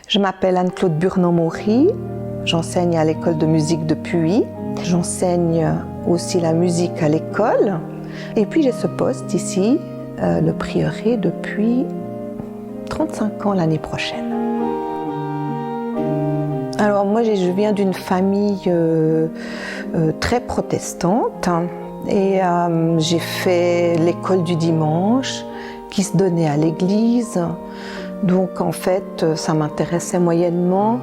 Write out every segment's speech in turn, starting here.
Je m'appelle Anne-Claude Burnand-Maury, j'enseigne à l'école de musique de Puy. J'enseigne aussi la musique à l'école. Et puis j'ai ce poste ici, le prieuré, depuis 35 ans l'année prochaine. Alors moi je viens d'une famille très protestante et j'ai fait l'école du dimanche qui se donnait à l'église. Donc en fait ça m'intéressait moyennement,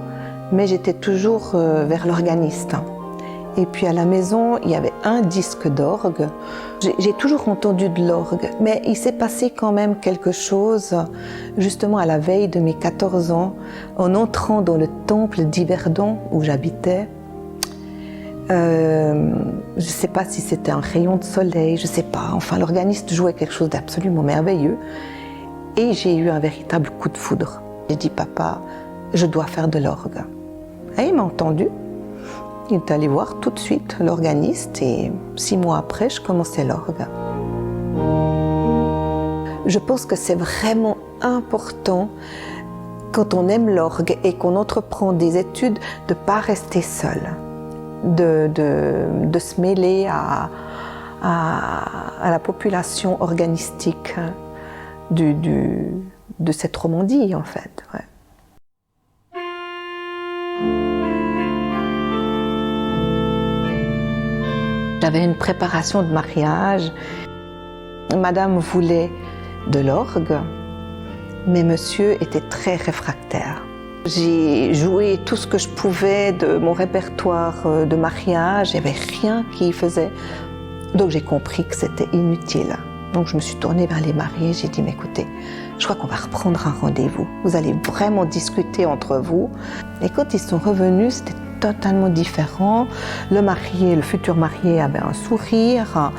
mais j'étais toujours vers l'organiste. Et puis à la maison, il y avait un disque d'orgue. J'ai toujours entendu de l'orgue, mais il s'est passé quand même quelque chose, justement à la veille de mes 14 ans, en entrant dans le temple d'Yverdon où j'habitais. Je ne sais pas si c'était un rayon de soleil, je ne sais pas. Enfin, l'organiste jouait quelque chose d'absolument merveilleux. Et j'ai eu un véritable coup de foudre. J'ai dit, papa, je dois faire de l'orgue. Et il m'a entendu. Il est allé voir tout de suite l'organiste et 6 mois après, je commençais l'orgue. Je pense que c'est vraiment important quand on aime l'orgue et qu'on entreprend des études de ne pas rester seul, de se mêler à la population organistique de cette Romandie en fait. Ouais. J'avais une préparation de mariage. Madame voulait de l'orgue, mais monsieur était très réfractaire. J'ai joué tout ce que je pouvais de mon répertoire de mariage, il n'y avait rien qui faisait. Donc j'ai compris que c'était inutile. Donc je me suis tournée vers les mariés, j'ai dit, mais écoutez, je crois qu'on va reprendre un rendez-vous. Vous allez vraiment discuter entre vous. Et quand ils sont revenus, c'était totalement différent. Le futur marié avait un sourire,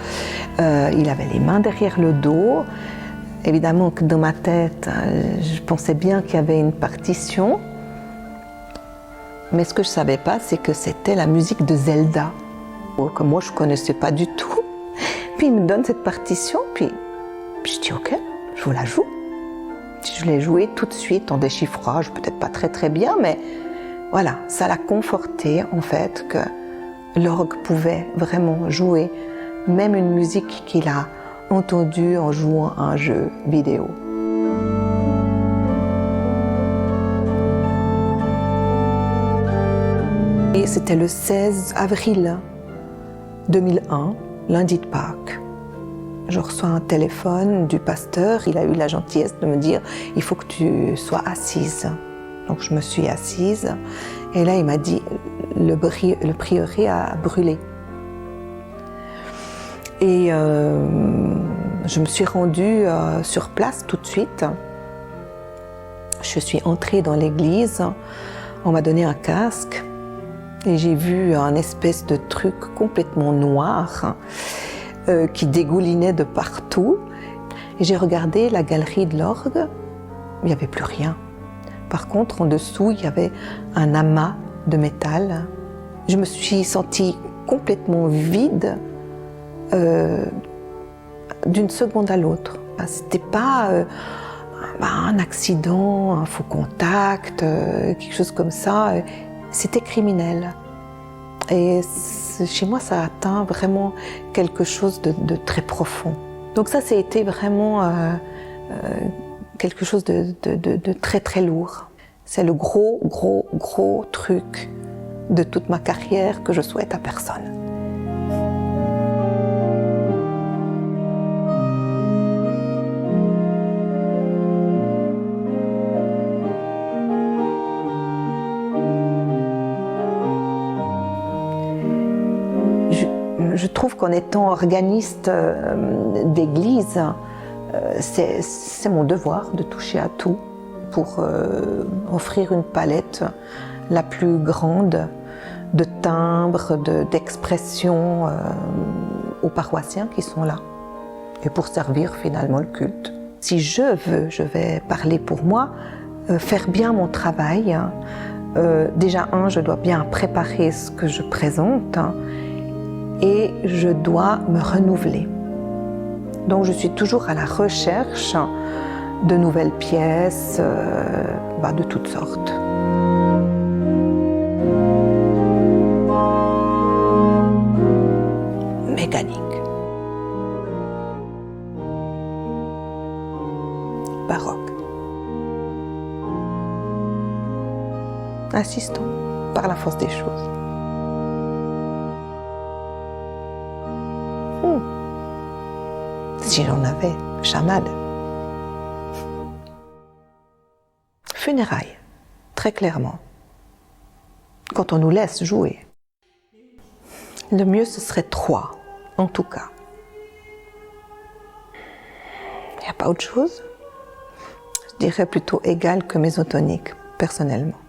il avait les mains derrière le dos. Évidemment que dans ma tête, je pensais bien qu'il y avait une partition. Mais ce que je ne savais pas, c'est que c'était la musique de Zelda, que moi je ne connaissais pas du tout. Puis il me donne cette partition, puis je dis ok, je vous la joue. Je l'ai jouée tout de suite en déchiffrage, peut-être pas très très bien, mais voilà, ça l'a conforté en fait que l'orgue pouvait vraiment jouer même une musique qu'il a entendue en jouant à un jeu vidéo. Et c'était le 16 avril 2001, lundi de Pâques. Je reçois un téléphone du pasteur, il a eu la gentillesse de me dire « il faut que tu sois assise ». Donc je me suis assise et là il m'a dit le prieuré a brûlé. Et je me suis rendue sur place tout de suite. Je suis entrée dans l'église, on m'a donné un casque et j'ai vu un espèce de truc complètement noir qui dégoulinait de partout. Et j'ai regardé la galerie de l'orgue, il n'y avait plus rien. Par contre, en dessous, il y avait un amas de métal. Je me suis sentie complètement vide d'une seconde à l'autre. C'était pas un accident, un faux contact, quelque chose comme ça. C'était criminel. Et chez moi, ça a atteint vraiment quelque chose de très profond. Donc ça, été vraiment quelque chose de très très lourd. C'est le gros truc de toute ma carrière que je souhaite à personne. Je trouve qu'en étant organiste d'église, c'est mon devoir de toucher à tout pour offrir une palette la plus grande de timbres, d'expressions aux paroissiens qui sont là et pour servir finalement le culte. Si je vais parler pour moi, faire bien mon travail. Déjà, je dois bien préparer ce que je présente et je dois me renouveler. Donc je suis toujours à la recherche de nouvelles pièces, de toutes sortes. Mécanique. Baroque. Insistons par la force des choses. Si j'en avais, chamade. Funérailles, très clairement. Quand on nous laisse jouer. Le mieux, ce serait 3, en tout cas. Il n'y a pas autre chose? Je dirais plutôt égal que mésotonique, personnellement.